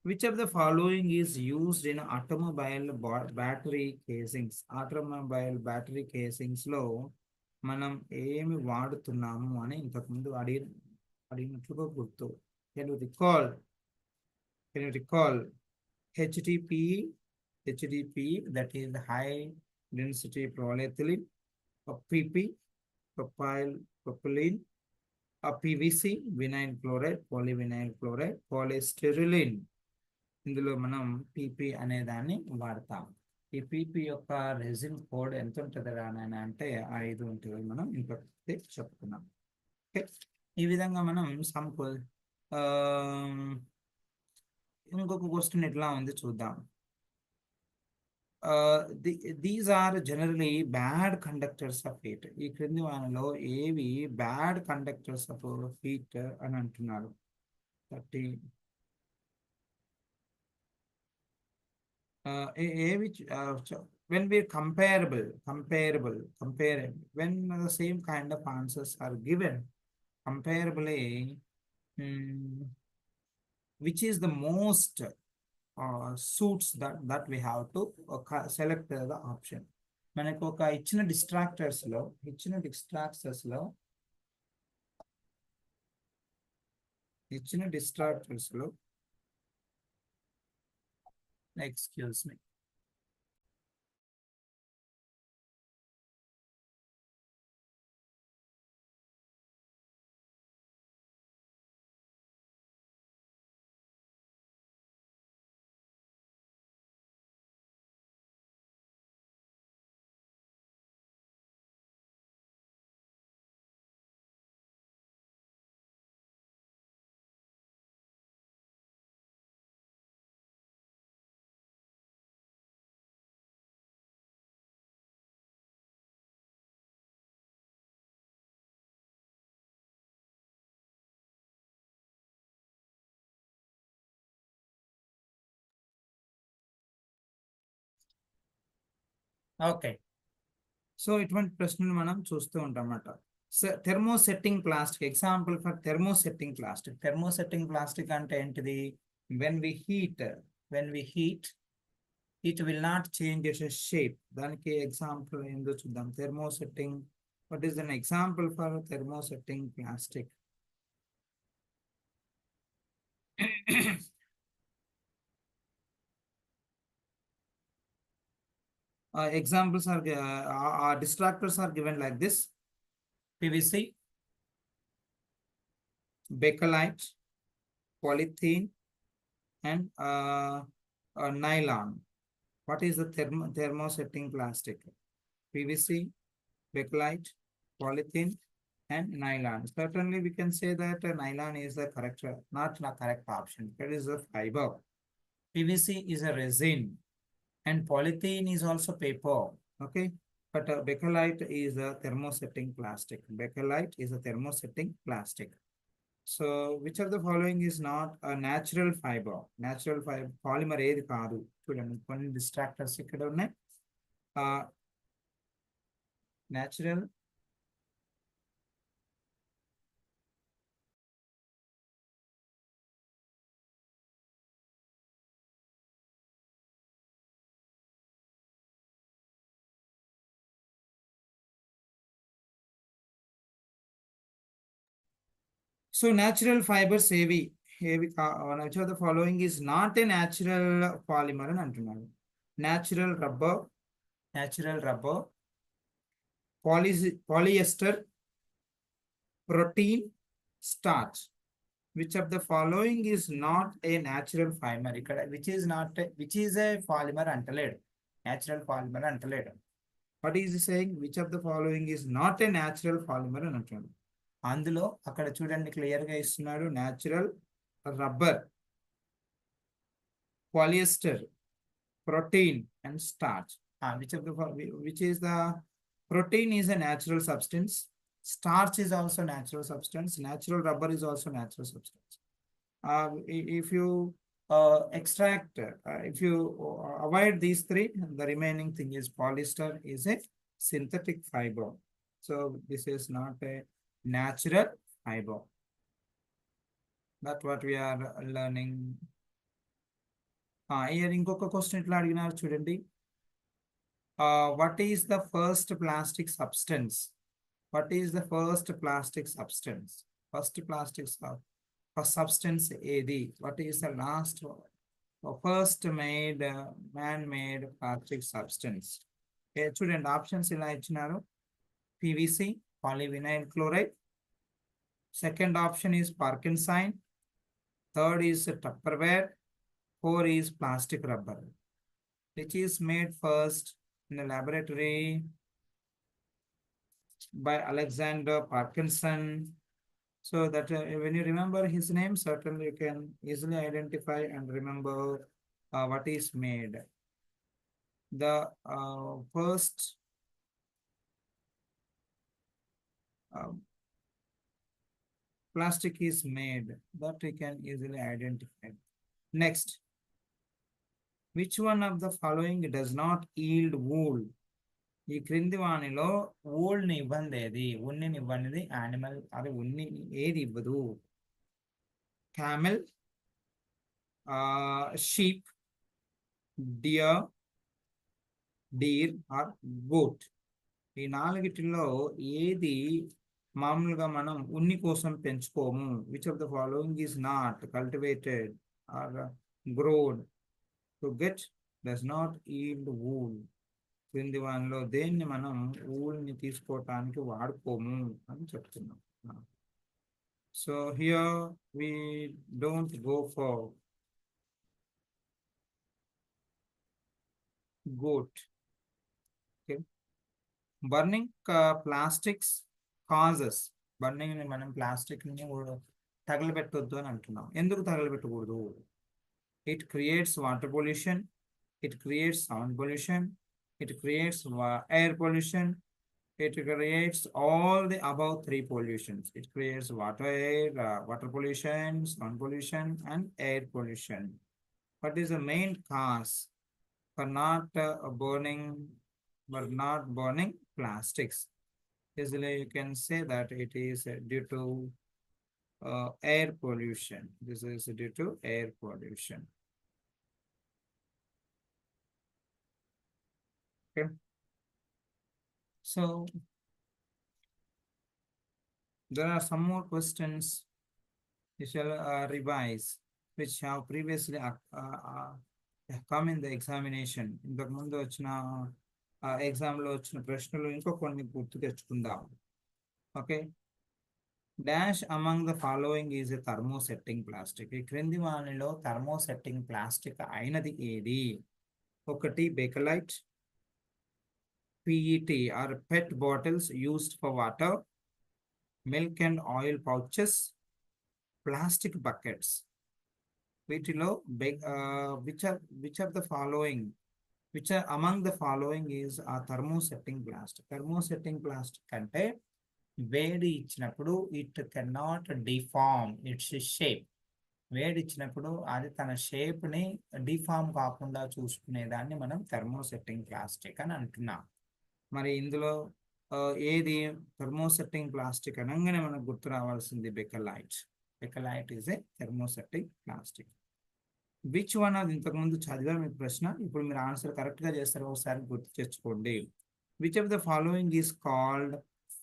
S1: which of the following is used in automobile battery casings? Automobile battery casings లో మనం ఏమి వాడుతున్నాము అని ఇంతకుముందు అడిగినట్లుగా గుర్తు. Can you recall HDPE, that is high density polyethylene, PP, propylene, PVC, vinyl chloride, polyvinyl chloride, polystyrene. ఇందులో మనం పీపీ అనే దాన్ని వాడతాం. ఈ పీపీ యొక్క రెజిన్ కోడ్ ఎంత ఉంటుంది రానైనా అంటే 5 ఉంటుంది, మనం ఇంకొకటి చెప్పుకున్నాం. ఓకే, ఈ విధంగా మనం ఇంకొక క్వశ్చన్ ఎట్లా ఉంది చూద్దాం. These are generally bad conductors of heat. ఈ క్రింది వానలో ఏవి బ్యాడ్ కండక్టర్స్ ఆఫ్ హీట్ అని అంటున్నారు. 30 when we comparable when the same kind of answers are given comparably, which is the most suits that we have to select the option. మనకు ఒక ఇచ్చిన distractors లో excuse me. ఓకే, సో ఇటువంటి ప్రశ్నలు మనం చూస్తూ ఉంటాం అన్నమాట. Thermosetting plastic, example for thermosetting plastic అంటే ఏంటిది? When we heat it will not change its shape. దానికి ఎగ్జాంపుల్ ఏందో చూద్దాం. Thermosetting, what is an example for thermosetting plastic? Examples are distractors are given like this: PVC, bakelite, polythene, and nylon. What is the thermosetting plastic? PVC, bakelite, polythene, and nylon. Certainly, we can say that nylon is the correct, not the correct option. It is a fiber. PVC is a resin, and polythene is also paper. Okay, but bakelite is a thermosetting plastic. Bakelite is a thermosetting plastic. So, which of the following is not a natural fiber? Natural fiber polymer ఏది కాదు చూడండి కొన్ని distractors ఇక్కడ ఉన్నాయి. Natural So natural fibers ఏవి ఏవి which of the following is not a natural polymer అని అంటున్నాడు. Natural rubber, polyester, protein, starch. Which of the following is not a natural fiber? ఇక్కడ which is a polymer అంటలేడు. Natural polymer అంటలేడు. What is he saying? Which of the following is not a natural polymer అని అంటున్నాడు. అందులో అక్కడ చూడండి clear గా ఇస్తున్నాడు natural rubber, polyester, protein and starch. Which is the protein is a natural substance. Starch is also natural substance. Natural rubber is also natural substance. If you if you avoid these three, the remaining thing is polyester is a synthetic fiber. So this is not a natural fiber. That's what we are learning. Here ఇంకొక question ఇట్లా అడిగినారు చూడండి. What is the first plastic substance? What is the first plastic substance? First plastic substance ఏది? What is the last first made man-made plastic substance? చూడండి options ఇలా ఇచ్చినారు. PVC, polyvinyl chloride. Second option is Parkinson. Third is Tupperware. 4 is plastic rubber. Which is made first in the laboratory by Alexander Parkinson. So that when you remember his name, certainly you can easily identify and remember what is made. The first plastic is made that we can easily identify. Next, which one of the following does not yield wool? ఈ క్రింది వానిలో ఊల్ని ఇవ్వండి ఏది? ఉన్నిని ఇవ్వనిది animal, అది ఉన్ని ఏది ఇవ్వదు? Camel, sheep, deer, deer or goat. ఈ నాలుగిటిలో ఏది మామూలుగా మనం ఉన్ని కోసం పెంచుకోము? Which of the following is not cultivated or grown to get does not yield wool? క్రింది వానిలో దేన్ని మనం ఊల్ని తీసుకోవటానికి వాడుకోము అని చెప్తున్నాం. So here we don't go for goat. Okay. Burning plastics causes, burning ని మనం ప్లాస్టిక్ ని తగలబెట్టొద్దు అని అంటున్నాం. ఎందుకు తగలబెట్టకూడదు? It creates water pollution, it creates sound pollution, it creates air pollution, it creates all the above three pollutions. It creates water pollution, sound pollution, and air pollution. What is the main cause for not burning plastics? Easily you can say that it is due to air pollution. This is due to air pollution. Okay. So there are some more questions we shall revise, which have previously come in the examination. ఇంతకు ముందు వచ్చిన ఎగ్జామ్లో వచ్చిన ప్రశ్నలు ఇంకో కొన్ని గుర్తు తెచ్చుకుందాం. Okay. Dash among the following is a thermosetting plastic. ఈ క్రింది వానిలో థర్మోసెట్టింగ్ ప్లాస్టిక్ అయినది ఏది? 1 bakelite, PET or PET bottles used for water, milk and oil pouches, plastic buckets. వీటిలో which are the following, which are among the following is a thermosetting plastic. Thermosetting plastic అంటే వేడి ఇచ్చినప్పుడు it cannot deform it's shape. వేడి ఇచ్చినప్పుడు అది తన షేప్ని deform కాకుండా చూసుకునేదాన్ని మనం థర్మోసెట్టింగ్ ప్లాస్టిక్ అని అంటున్నాం. మరి ఇందులో ఏది థర్మోసెట్టింగ్ ప్లాస్టిక్ అనగానే మనకు గుర్తు రావాల్సింది Bakelite. Bakelite is a thermosetting plastic. Which one అది ఇంతకుముందు చదివారు మీ ప్రశ్న, ఇప్పుడు మీరు ఆన్సర్ కరెక్ట్గా చేస్తారు, ఒకసారి గుర్తు తెచ్చుకోండి. Which of the following is called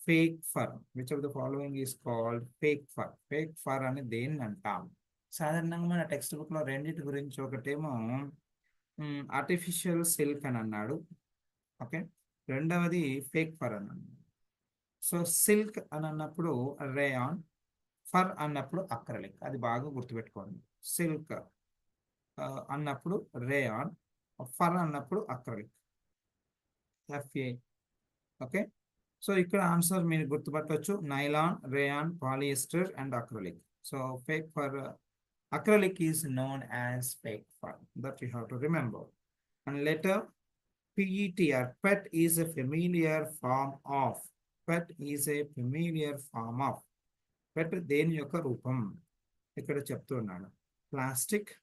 S1: fake for? Which of the following is called fake fur? Fake fur అని దేన్ని అంటాం? సాధారణంగా మన టెక్స్ట్ బుక్లో రెండింటి గురించి, ఒకటేమో ఆర్టిఫిషియల్ సిల్క్ అని అన్నాడు, ఓకే, రెండవది ఫేక్ ఫర్ అని అన్నాడు. సో సిల్క్ అని అన్నప్పుడు రేయాన్, ఫర్ అన్నప్పుడు అక్రలిక్. అది బాగా గుర్తుపెట్టుకోండి. సిల్క్ అన్నప్పుడు రేయాన్, ఫర్ అన్నప్పుడు అక్రలిక్, ఎఫ్ఏ. ఓకే, సో ఇక్కడ ఆన్సర్ మీరు గుర్తుపట్టవచ్చు, nylon, rayon, polyester and acrylic. So fake fur, acrylic is known as fake fur, that you have to remember. And later PET or PET is a familiar form of, PET is a familiar form of, PET దేని యొక్క రూపం ఇక్కడ చెప్తున్నాను. Plastic,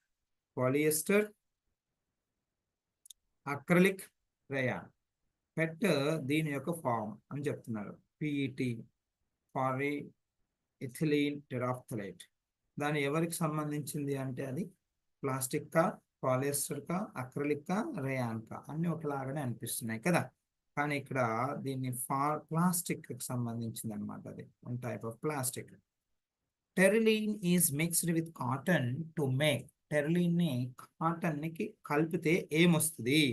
S1: polyester, acrylic, rayon. PET దీని యొక్క form అని చెప్తున్నారు. PET, పాలి ఇథిలీన్ టెరాఫ్థలేట్. దాని ఎవరికి సంబంధించింది అంటే అది ప్లాస్టిక్ కా, పాలియస్టర్ కా, అక్రలిక్ కా, రేయాన్ కా, అన్ని ఒకలాగానే అనిపిస్తున్నాయి కదా. కానీ ఇక్కడ దీన్ని ప్లాస్టిక్ కి సంబంధించింది అనమాట. అది one type of plastic. Terylene is mixed with cotton to make. Terylene ని కాటన్ కి కలిపితే ఏమొస్తుంది?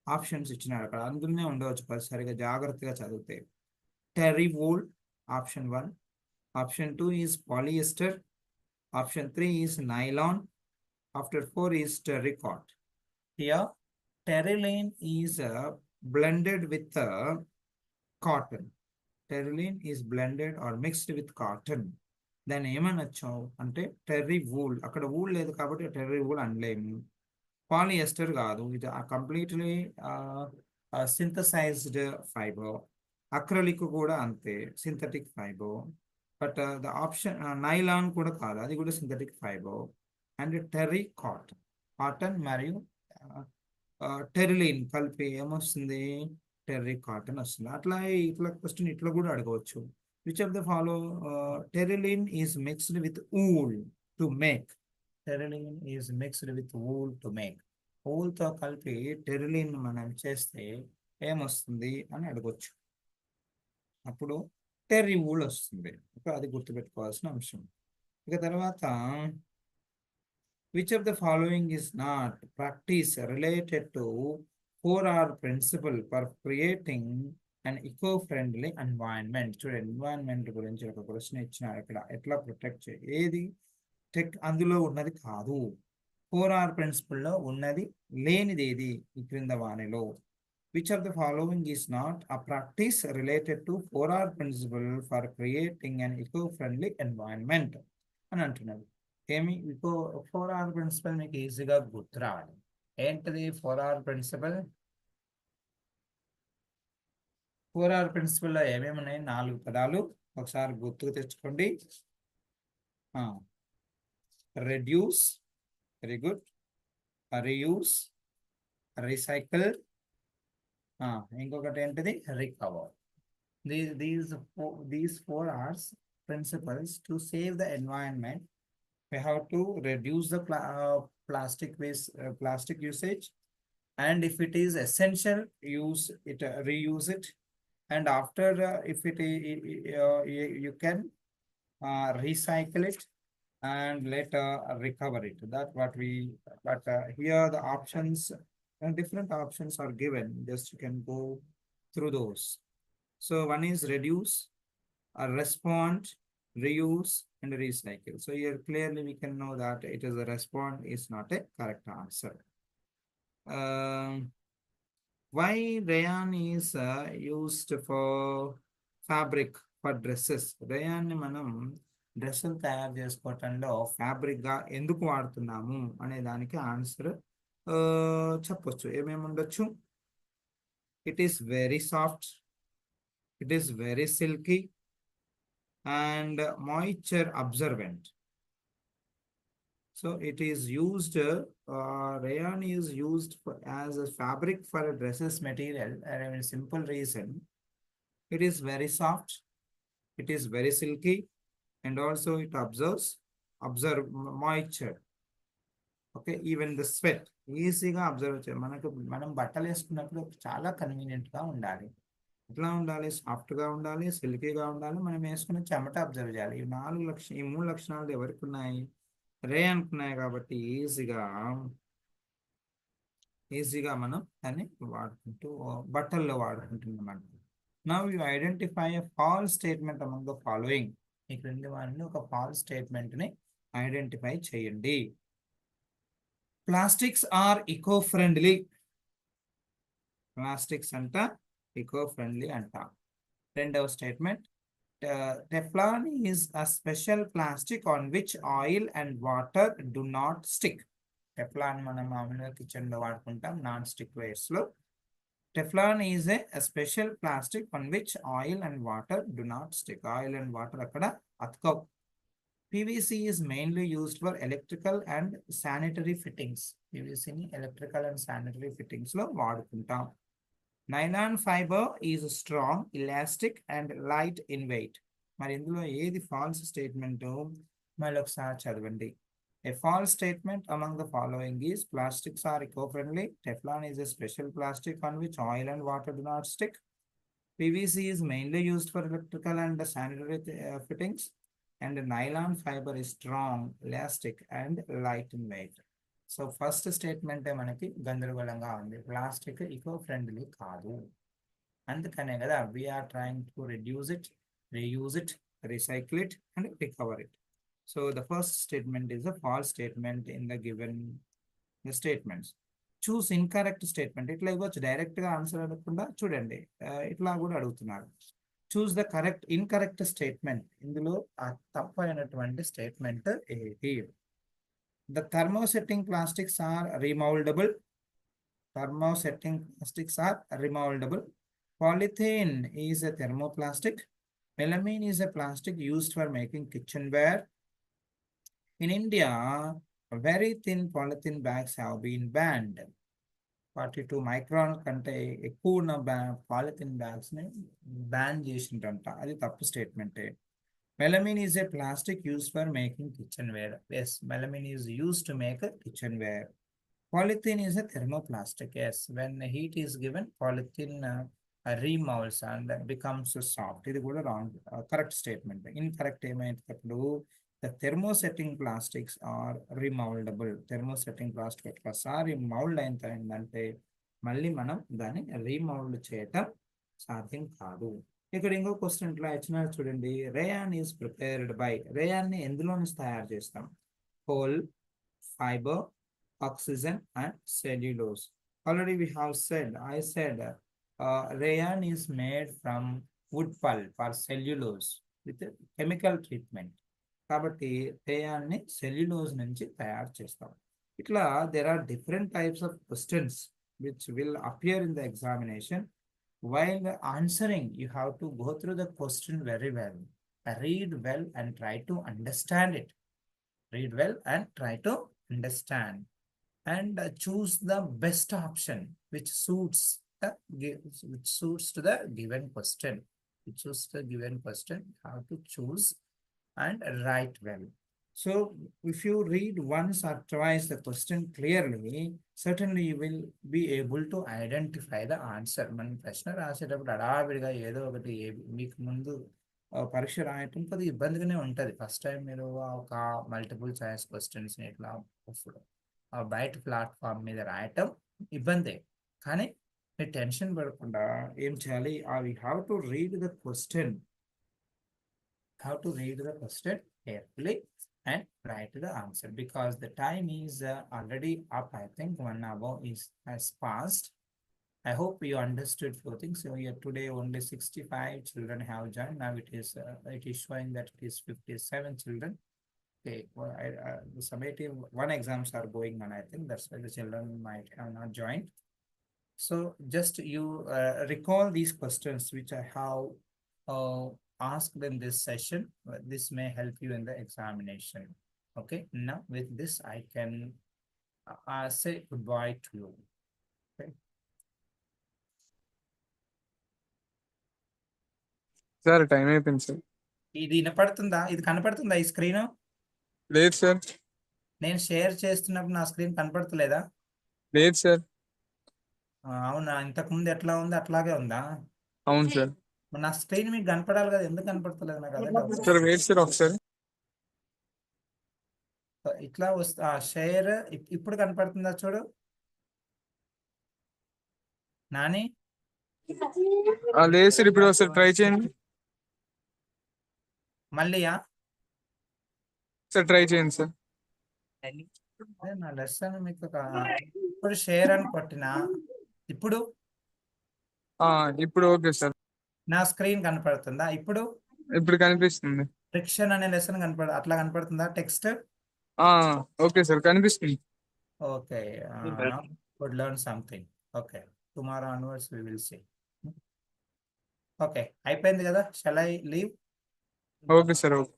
S1: ఆప్షన్స్ ఇచ్చినారు అక్కడ, అందులోనే ఉండవచ్చు, సరిగా జాగ్రత్తగా చదివితే. Terrywool option 1, option 2 is polyester, option 3 is nylon, after 4 is terracotta. Here terylene is blended with cotton. Terylene is blended or mixed with cotton. దాన్ని ఏమనొచ్చు అంటే టెర్రీ వూల్. అక్కడ వూల్ లేదు కాబట్టి టెర్రీ వూల్ అనలేము. పాలియస్టర్ కాదు, ఇది కంప్లీట్లీ సింథసైజ్డ్ ఫైబర్. అక్రలిక్ కూడా అంతే, synthetic fibre. But the option nylon కూడా కాదు, అది కూడా synthetic fibre. And terry cotton మరియు టెరిలిన్ కలిపి ఏమొస్తుంది? టెర్రీ కాటన్ వస్తుంది. అట్లా ఇట్లా క్వశ్చన్ ఇట్లా కూడా అడగవచ్చు. Which of the follow Terylene is mixed with wool to make. Terylene is mixed with wool to make. ఊల్తో కలిపి టెరిలిన్ మనం చేస్తే ఏమొస్తుంది అని అడగవచ్చు. అప్పుడు టెర్రీ వూల్ వస్తుంది. అది గుర్తుపెట్టుకోవాల్సిన అంశం. ఇక తర్వాత which of the following is not practice related to 4R principle for creating and eco friendly environment. చూడండి, ఎన్వైరన్మెంట్ గురించి ఒక క్వశ్చన్ ఇచ్చినారు ఇక్కడ, ఎట్లా ప్రొటెక్ట్ ఏది అందులో ఉన్నది కాదు, 4R ప్రిన్సిపల్లో ఉన్నది లేనిది ఏది ఈ క్రింద వానిలో? Which of the following is not a practice related to 4R principle for creating an eco-friendly environment అని అంటున్నారు. ఏమి 4R ప్రిన్సిపల్ మీకు ఈజీగా గుర్తు రావాలి. ఏంటిది 4R ప్రిన్సిపల్? 4R ప్రిన్సిపల్లో ఏమేమి ఉన్నాయి? 4 పదాలు ఒకసారి గుర్తుకు తెచ్చుకోండి. Reduce, very good, reuse, recycle, ఇంకొకటి ఏంటిది? Recover. These 4R's principles to save the environment. We have to reduce the plastic waste, plastic usage, and if it is essential, use it, reuse it, and after if it you can recycle it and later recover it. That's what we. But here the options, different options are given. Just you can go through those. So one is reduce, respond, reuse, and recycle. So here clearly we can know that it is a respond is not a correct answer. Why rayon is used for fabric for dresses? Rayon ని మనం డ్రెస్సులు తయారు చేసుకోవటంలో fabric గా ఎందుకు వాడుతున్నాము అనే దానికి answer చెప్పొచ్చు. ఏమేమి ఉండొచ్చు? It is very soft, it is very silky and moisture observant. So it is used, rayon is used as a fabric for a dresses material, and a simple reason. It is very soft, it is very silky, and also it observe moisture. Okay, even the sweat ఈజీగా observe చేయాలి. మనం బట్టలు వేసుకున్నప్పుడు చాలా కన్వీనియంట్గా ఉండాలి. ఎట్లా ఉండాలి? సాఫ్ట్గా ఉండాలి, సిల్కీగా ఉండాలి, మనం వేసుకున్న చెమట అబ్జర్వ్ చేయాలి. ఈ మూడు లక్షణాలు ఎవరికి ఉన్నాయి? రే అనుకున్నాయి. కాబట్టి ఈజీగా మనం దాన్ని వాడుకుంటూ బట్టల్లో వాడుకుంటున్నాం. Now you identify a false statement among the following. ఈ క్రింది వారిని ఒక ఫాల్స్ స్టేట్మెంట్ ని ఐడెంటిఫై చేయండి. Plastics are eco friendly. Plastics అంట ఈకో ఫ్రెండ్లీ అంట. రెండవ statement, Teflon is a special plastic on which oil and water do not stick. Teflon మనం మామూలుగా కిచెన్ లో వాడుకుంటాం నాన్ స్టిక్ వేర్స్ లో. Teflon is a special plastic on which oil and water do not stick. Oil and water అక్కడ అతకవు. PVC is mainly used for electrical and sanitary fittings. PVC ని electrical and sanitary fittings లో వాడుకుంటాం. Nylon fiber is strong, elastic and light in weight. మరి ఇందులో ఏది false statement? మళ్ళీ ఒకసారి చదవండి. A false statement among the following is plastics are eco-friendly. Teflon is a special plastic on which oil and water do not stick. PVC is mainly used for electrical and sanitary fittings. And nylon fiber is strong, elastic and light in weight. So first statement మనకి గందరగోళంగా ఉంది. Plastic eco friendly కాదు. అందుకనే కదా we are trying to reduce it, reuse it, recycle it and recover it. So the first statement is the false statement in the given statements. Choose incorrect statement. ఇట్లా ఇవ్వచ్చు, డైరెక్ట్గా answer అడగకుండా చూడండి, ఇట్లా కూడా అడుగుతున్నారు. Choose the incorrect statement. ఇందులో ఆ తప్పైనటువంటి స్టేట్మెంట్ ఏది? The thermosetting plastics are remoldable. Thermosetting plastics are remoldable. Polythene is a thermoplastic. Melamine is a plastic used for making kitchenware. In India, very thin polythene bags have been banned. 42 micron కంటే ఎక్కువ ఉన్న polythene బ్యాగ్స్ని ban చేసిందంట. అది తప్పు స్టేట్మెంటే. Melamine is a plastic used for making kitchenware. Yes, melamine is used to make a kitchenware. Polythene is a thermoplastic. Yes, when heat is given, polythene remolds and becomes soft. This is wrong. Correct statement. Incorrect statement. The thermosetting plastics are remoldable. Thermosetting plastic ఒకసారి mould అయిందంటే మళ్ళీ మనం దాన్ని రీమౌల్డ్ చేయటం సాధ్యం కాదు. ఇక్కడ ఇంకో క్వశ్చన్ ఇట్లా ఇచ్చిన చూడండి. Rayon is prepared by. రేయాన్ని ఎందులో నుంచి తయారు చేస్తాం? Coal, fibre, oxygen and cellulose. Already we have said, I said rayon is made from wood pulp or cellulose with chemical treatment. కాబట్టి రేయాన్ని సెల్యులోజ్ నుంచి తయారు చేస్తాం. ఇట్లా there are different types of questions which will appear in the examination. While answering, you have to go through the question very well, read well and try to understand it. Read well and try to understand, and choose the best option which suits to the given question. Which suits the given question, how to choose and write well. So if you read once or twice the question clearly, certainly you will be able to identify the answer. మనం ప్రశ్న రాసేటప్పుడు అడావిడిగా ఏదో ఒకటి మీకు ముందు పరీక్ష రాయటం కొద్దిగా ఇబ్బందిగానే ఉంటుంది. ఫస్ట్ టైం మీరు ఒక మల్టిపుల్ చాయిస్ క్వశ్చన్స్ ఇట్లా బయట ప్లాట్ఫామ్ మీద రాయటం ఇబ్బందే. కానీ మీరు టెన్షన్ పడకుండా ఏం చేయాలి? we have to read the question. Carefully and write the answer, because the time is already up. I think 1 hour has passed. I hope you understood few things. So here today only 65 children have joined. Now it is showing that it is 57 children. Okay, well, the summative one exams are going on. I think that's why the children might have not joined. So just you recall these questions which I have asked in this session. This may help you in the examination. Okay, now with this I can say goodbye to you. Okay.
S2: Sir time అయిపోయింది sir.
S1: ఇది వినపడుతుందా? ఇది కనపడుతుందా ఈ screen?
S2: లేదు sir.
S1: నేను share చేస్తున్నప్పుడు నా స్క్రీన్ కనపడతలేదా?
S2: లేదు సార్.
S1: అవునా, ఇంతకుముందు ఎట్లా ఉంది అట్లాగే ఉందా?
S2: అవును సార్.
S1: నా స్క్రీన్ మీకు కనపడాలి కదా, ఎందుకు కనపడతలేదు నాకు అదే డౌట్.
S2: సార్ వెయిట్ సార్ ఒకసారి.
S1: ఇట్లా వస్తా షేర్ ఇప్పుడు కనపడుతుందా చూడు నాని.
S2: లేదు సార్, ఇప్పుడు ఒకసారి ట్రై చేయండి.
S1: మళ్ళీయా?
S2: సార్ ట్రై చేయండి సార్.
S1: నా లెసన్ మీకు ఇప్పుడు షేర్ అని కొట్టినా ఇప్పుడు
S2: ఇప్పుడు ఓకే సార్.
S1: నా స్క్రీన్ కనపడుతుందా ఇప్పుడు?
S2: ఇప్పుడు కనిపిస్తుంది.
S1: ఫ్రిక్షన్ అనే లెసన్ అట్లా కనపడుతుందా టెక్స్ట్?
S2: ఓకే సార్, కనిపిస్తుంది.
S1: Okay, now could learn something. Okay, tomorrow onwards we will see. Okay, అయిపోయింది కదా, shall I leave?
S2: Okay sir. Okay.